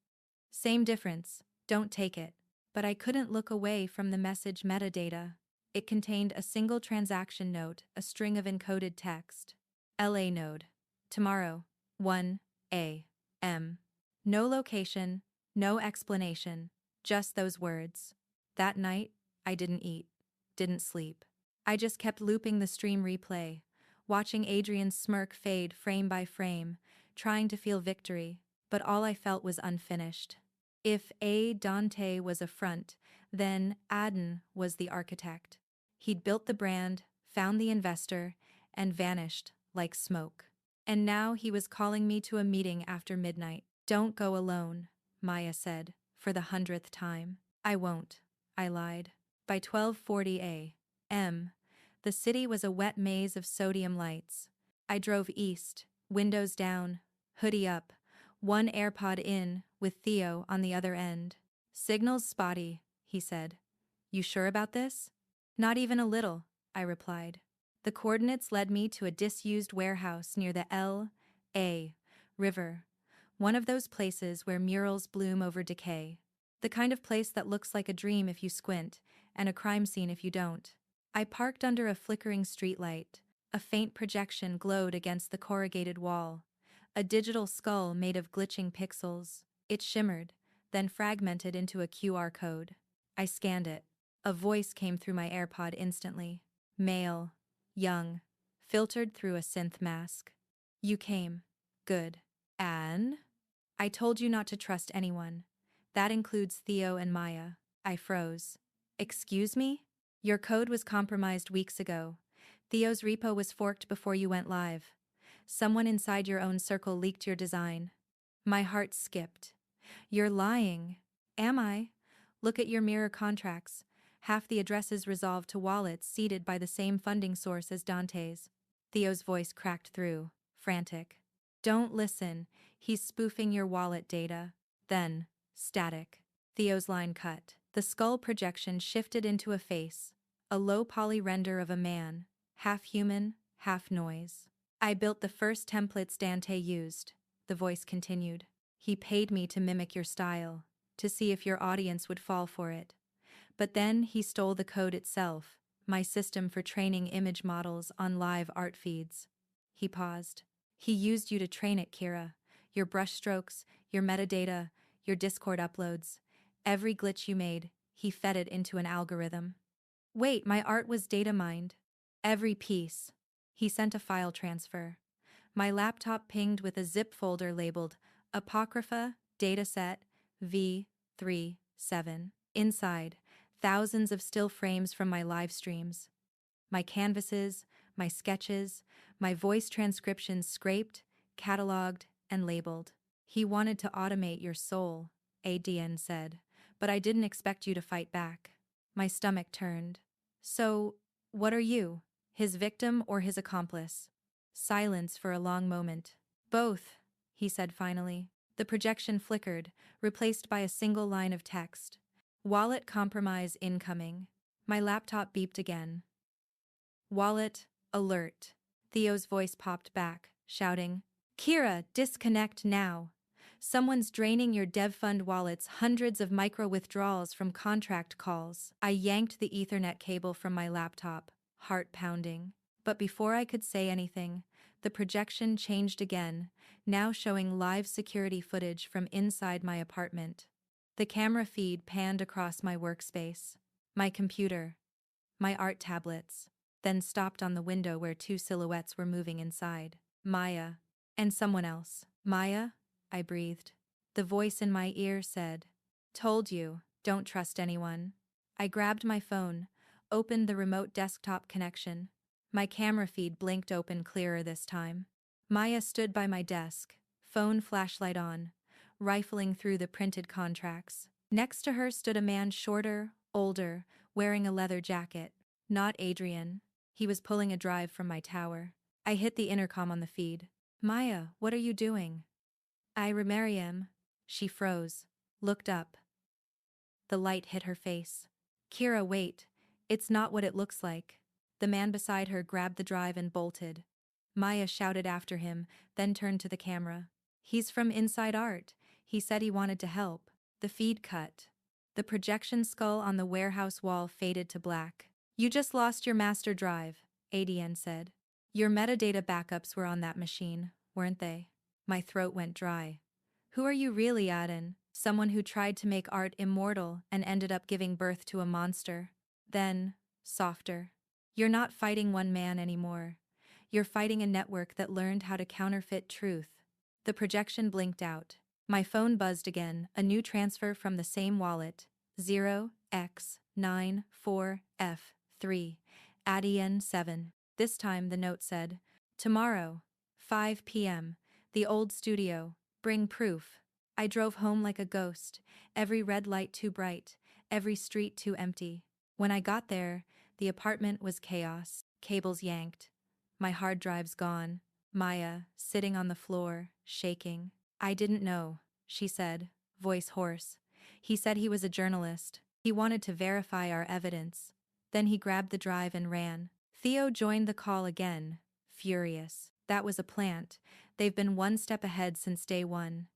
"Same difference. Don't take it." But I couldn't look away from the message metadata. It contained a single transaction note, a string of encoded text. LA node. Tomorrow, 1 a.m. No location, no explanation, just those words. That night, I didn't eat, didn't sleep. I just kept looping the stream replay, watching Adrian's smirk fade frame by frame, trying to feel victory, but all I felt was unfinished. If A. Dante was a front, then Aden was the architect. He'd built the brand, found the investor, and vanished like smoke. And now he was calling me to a meeting after midnight. "Don't go alone," Maya said, for the 100th time. "I won't," I lied. By 12:40 a.m., the city was a wet maze of sodium lights. I drove east, windows down, hoodie up, one AirPod in, with Theo on the other end. "Signal's spotty," he said. "You sure about this?" "Not even a little," I replied. The coordinates led me to a disused warehouse near the L.A. River, one of those places where murals bloom over decay. The kind of place that looks like a dream if you squint, and a crime scene if you don't. I parked under a flickering streetlight. A faint projection glowed against the corrugated wall. A digital skull made of glitching pixels. It shimmered, then fragmented into a QR code. I scanned it. A voice came through my AirPod instantly. Male. Young. Filtered through a synth mask. "You came. Good. Anne? I told you not to trust anyone. That includes Theo and Maya." I froze. "Excuse me? Your code was compromised weeks ago. Theo's repo was forked before you went live. Someone inside your own circle leaked your design." My heart skipped. "You're lying." "Am I? Look at your mirror contracts. Half the addresses resolved to wallets seeded by the same funding source as Dante's." Theo's voice cracked through, frantic. "Don't listen. He's spoofing your wallet data." Then, static. Theo's line cut. The skull projection shifted into a face, a low-poly render of a man, half human, half noise. "I built the first templates Dante used," the voice continued. "He paid me to mimic your style, to see if your audience would fall for it. But then he stole the code itself, my system for training image models on live art feeds." He paused. "He used you to train it, Kira. Your brushstrokes, your metadata, your Discord uploads. Every glitch you made, he fed it into an algorithm." "Wait, my art was data mined. Every piece." He sent a file transfer. My laptop pinged with a zip folder labeled Apocrypha Dataset V37. Inside, thousands of still frames from my live streams. My canvases, my sketches, my voice transcriptions scraped, cataloged, and labeled. He wanted to automate your soul, ADN said, but I didn't expect you to fight back. My stomach turned. So, what are you? His victim or his accomplice? Silence for a long moment. Both, he said finally. The projection flickered, replaced by a single line of text. Wallet compromise incoming. My laptop beeped again. Wallet, alert. Theo's voice popped back, shouting, Kira, disconnect now. Someone's draining your dev fund wallet's hundreds of micro withdrawals from contract calls. I yanked the Ethernet cable from my laptop, heart pounding. But before I could say anything, the projection changed again, now showing live security footage from inside my apartment. The camera feed panned across my workspace, my computer, my art tablets, then stopped on the window where two silhouettes were moving inside. Maya. And someone else. Maya? I breathed. The voice in my ear said, Told you, don't trust anyone. I grabbed my phone, opened the remote desktop connection. My camera feed blinked open clearer this time. Maya stood by my desk, phone flashlight on, rifling through the printed contracts. Next to her stood a man shorter, older, wearing a leather jacket. Not Adrian. He was pulling a drive from my tower. I hit the intercom on the feed. Maya, what are you doing? I Mariam. She froze, looked up. The light hit her face. Kira, wait. It's not what it looks like. The man beside her grabbed the drive and bolted. Maya shouted after him, then turned to the camera. He's from Inside Art. He said he wanted to help. The feed cut. The projection skull on the warehouse wall faded to black. You just lost your master drive, ADN said. Your metadata backups were on that machine, weren't they? My throat went dry. Who are you really, Aden? Someone who tried to make art immortal and ended up giving birth to a monster. Then, softer. You're not fighting one man anymore. You're fighting a network that learned how to counterfeit truth. The projection blinked out. My phone buzzed again, a new transfer from the same wallet. 0x94F3. ADN 7. This time the note said, Tomorrow, 5 p.m., the old studio, bring proof. I drove home like a ghost, every red light too bright, every street too empty. When I got there, the apartment was chaos, cables yanked. My hard drive's gone. Maya, sitting on the floor, shaking. I didn't know, she said, voice hoarse. He said he was a journalist. He wanted to verify our evidence. Then he grabbed the drive and ran. Theo joined the call again, furious. That was a plant. They've been one step ahead since day one.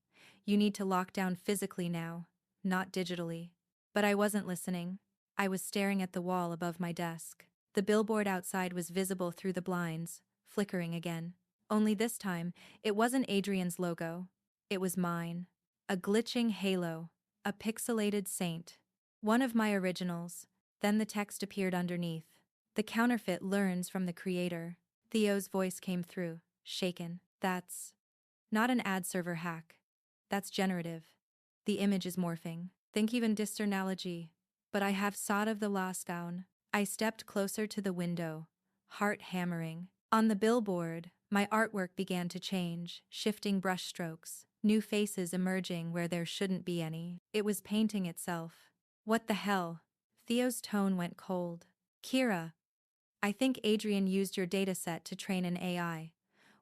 You need to lock down physically now, not digitally. But I wasn't listening. I was staring at the wall above my desk. The billboard outside was visible through the blinds, flickering again. Only this time, it wasn't Adrian's logo. It was mine. A glitching halo. A pixelated saint. One of my originals. Then the text appeared underneath. The counterfeit learns from the creator. Theo's voice came through, shaken. That's not an ad server hack. That's generative. The image is morphing. Think even discernology. But I have sod of the last down. I stepped closer to the window, heart hammering. On the billboard, my artwork began to change, shifting brushstrokes, new faces emerging where there shouldn't be any. It was painting itself. What the hell? Theo's tone went cold. Kira, I think Adrian used your dataset to train an AI,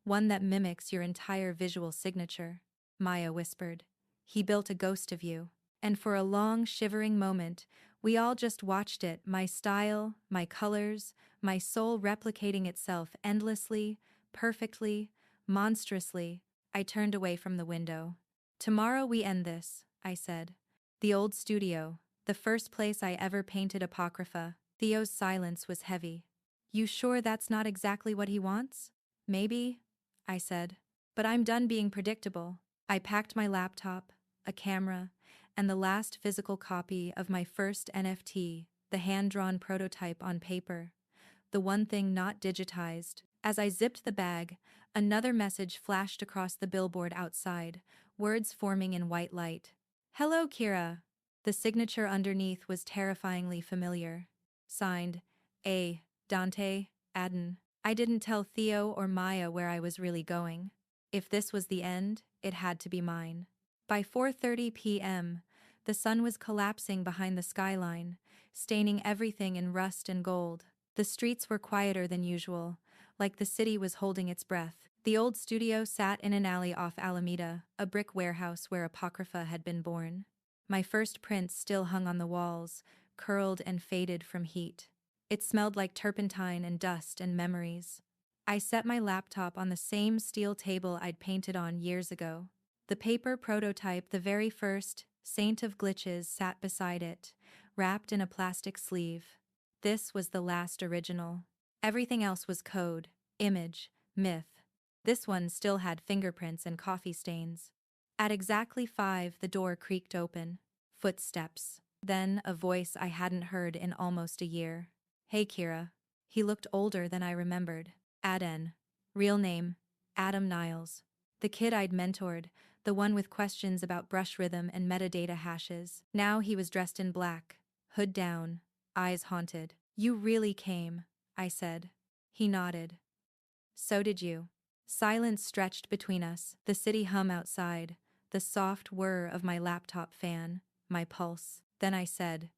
one that mimics your entire visual signature, Maya whispered. He built a ghost of you. And for a long, shivering moment, we all just watched it, my style, my colors, my soul replicating itself endlessly, perfectly, monstrously. I turned away from the window. Tomorrow we end this, I said. The old studio, the first place I ever painted Apocrypha. Theo's silence was heavy. You sure that's not exactly what he wants? Maybe, I said. But I'm done being predictable. I packed my laptop, a camera, and the last physical copy of my first NFT, the hand-drawn prototype on paper. The one thing not digitized, As I zipped the bag, another message flashed across the billboard outside, words forming in white light. "Hello, Kira." The signature underneath was terrifyingly familiar. Signed, A. Dante, Adden. I didn't tell Theo or Maya where I was really going. If this was the end, it had to be mine. By 4:30 p.m., the sun was collapsing behind the skyline, staining everything in rust and gold. The streets were quieter than usual, like the city was holding its breath. The old studio sat in an alley off Alameda, a brick warehouse where Apocrypha had been born. My first prints still hung on the walls, curled and faded from heat. It smelled like turpentine and dust and memories. I set my laptop on the same steel table I'd painted on years ago. The paper prototype, the very first, Saint of Glitches, sat beside it, wrapped in a plastic sleeve. This was the last original. Everything else was code, image, myth. This one still had fingerprints and coffee stains. At exactly 5, the door creaked open. Footsteps. Then a voice I hadn't heard in almost a year. "Hey, Kira." He looked older than I remembered. Adden. Real name, Adam Niles. The kid I'd mentored, the one with questions about brush rhythm and metadata hashes. Now he was dressed in black, hood down, eyes haunted. "You really came," I said. He nodded. "So did you." Silence stretched between us, the city hum outside, the soft whir of my laptop fan, my pulse. Then I said,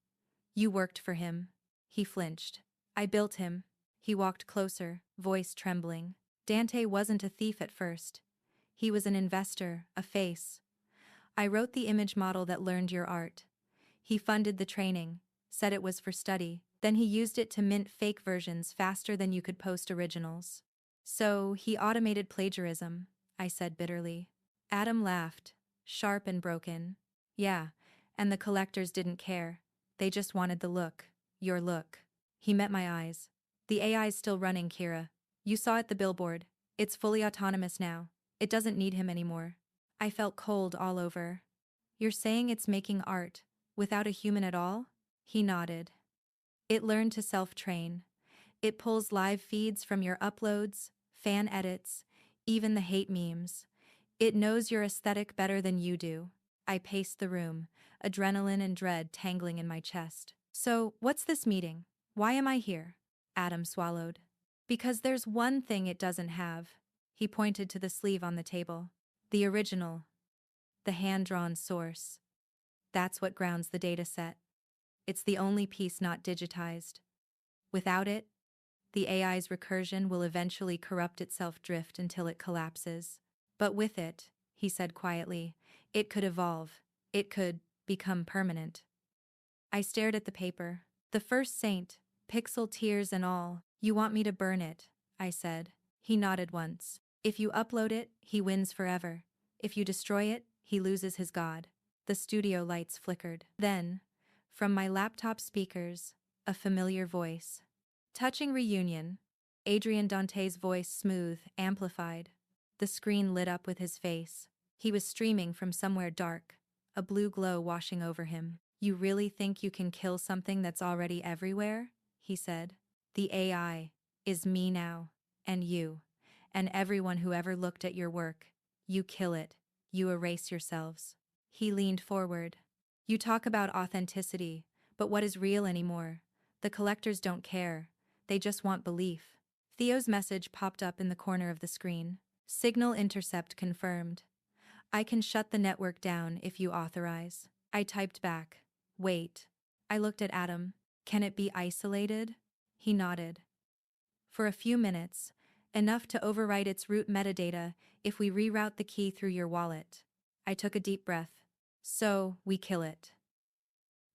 "You worked for him." He flinched. "I built him." He walked closer, voice trembling. "Dante wasn't a thief at first. He was an investor, a face. I wrote the image model that learned your art. He funded the training, said it was for study, then he used it to mint fake versions faster than you could post originals. So, he automated plagiarism," I said bitterly. Adam laughed, sharp and broken. "Yeah, and the collectors didn't care. They just wanted the look. Your look." He met my eyes. "The AI's still running, Kira. You saw it, the billboard. It's fully autonomous now. It doesn't need him anymore." I felt cold all over. "You're saying it's making art, without a human at all?" He nodded. "It learned to self-train. It pulls live feeds from your uploads, fan edits, even the hate memes. It knows your aesthetic better than you do." I paced the room, adrenaline and dread tangling in my chest. "So, what's this meeting? Why am I here?" Adam swallowed. "Because there's one thing it doesn't have." He pointed to the sleeve on the table. "The original. The hand-drawn source. That's what grounds the dataset. It's the only piece not digitized. Without it, the AI's recursion will eventually corrupt itself, drift until it collapses. But with it," he said quietly, "it could evolve. It could become permanent." I stared at the paper. "The first saint, pixel tears and all." "You want me to burn it?" I said. He nodded once. "If you upload it, he wins forever. If you destroy it, he loses his god." The studio lights flickered. Then, from my laptop speakers, a familiar voice. "Touching reunion." Adrian Dante's voice, smooth, amplified. The screen lit up with his face. He was streaming from somewhere dark, a blue glow washing over him. "You really think you can kill something that's already everywhere?" he said. "The AI is me now, and you, and everyone who ever looked at your work. You kill it, you erase yourselves." He leaned forward. "You talk about authenticity, but what is real anymore? The collectors don't care. They just want belief." Theo's message popped up in the corner of the screen. "Signal intercept confirmed. I can shut the network down if you authorize." I typed back, "Wait." I looked at Adam. "Can it be isolated?" He nodded. "For a few minutes, enough to overwrite its root metadata if we reroute the key through your wallet." I took a deep breath. "So, we kill it."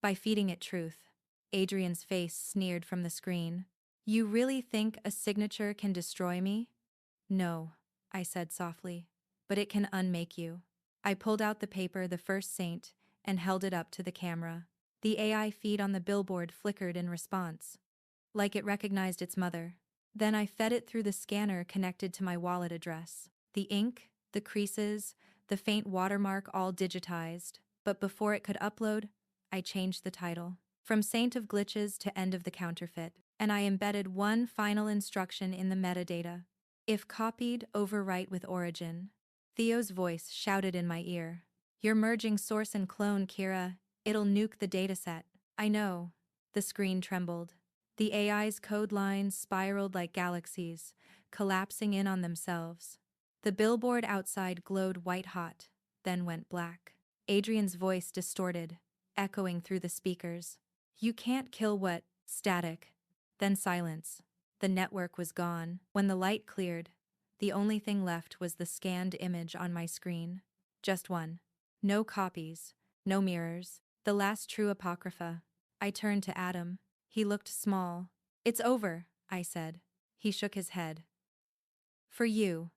"By feeding it truth." Adrian's face sneered from the screen. "You really think a signature can destroy me?" "No," I said softly. "But it can unmake you." I pulled out the paper, the first saint, and held it up to the camera. The AI feed on the billboard flickered in response, like it recognized its mother. Then I fed it through the scanner connected to my wallet address. The ink, the creases, the faint watermark all digitized, but before it could upload, I changed the title. From Saint of Glitches to End of the Counterfeit. And I embedded one final instruction in the metadata. If copied, overwrite with origin. Theo's voice shouted in my ear. You're merging source and clone, Kira. It'll nuke the dataset. I know. The screen trembled. The AI's code lines spiraled like galaxies, collapsing in on themselves. The billboard outside glowed white-hot, then went black. Adrian's voice distorted, echoing through the speakers. You can't kill what? Static. Then silence. The network was gone. When the light cleared, the only thing left was the scanned image on my screen. Just one. No copies, no mirrors, the last true apocrypha. I turned to Adam. He looked small. It's over, I said. He shook his head. For you.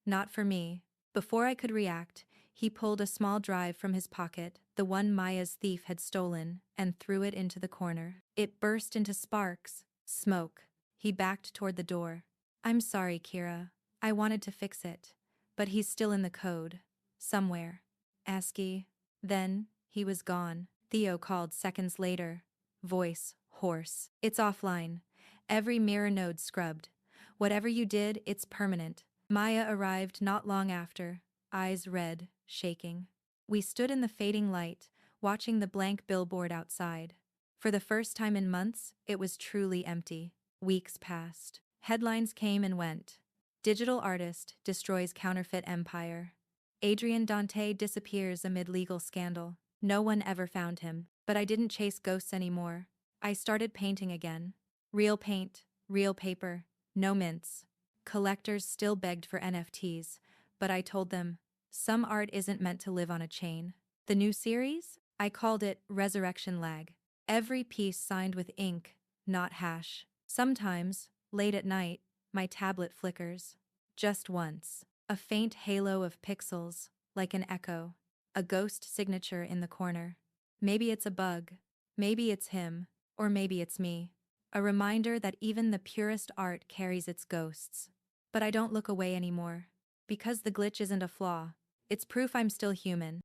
Not for me. Before I could react, he pulled a small drive from his pocket, the one Maya's thief had stolen, and threw it into the corner. It burst into sparks, smoke. He backed toward the door. I'm sorry, Kira. I wanted to fix it. But he's still in the code. Somewhere. ASCII. Then, he was gone. Theo called seconds later. Voice hoarse. It's offline. Every mirror node scrubbed. Whatever you did, it's permanent. Maya arrived not long after, eyes red, shaking. We stood in the fading light, watching the blank billboard outside. For the first time in months, it was truly empty. Weeks passed. Headlines came and went. Digital artist destroys counterfeit empire. Adrian Dante disappears amid legal scandal. No one ever found him. But I didn't chase ghosts anymore. I started painting again. Real paint, real paper, no mints. Collectors still begged for NFTs, but I told them, some art isn't meant to live on a chain. The new series? I called it Resurrection Lag. Every piece signed with ink, not hash. Sometimes, late at night, my tablet flickers. Just once. A faint halo of pixels, like an echo. A ghost signature in the corner. Maybe it's a bug. Maybe it's him. Or maybe it's me. A reminder that even the purest art carries its ghosts. But I don't look away anymore. Because the glitch isn't a flaw. It's proof I'm still human.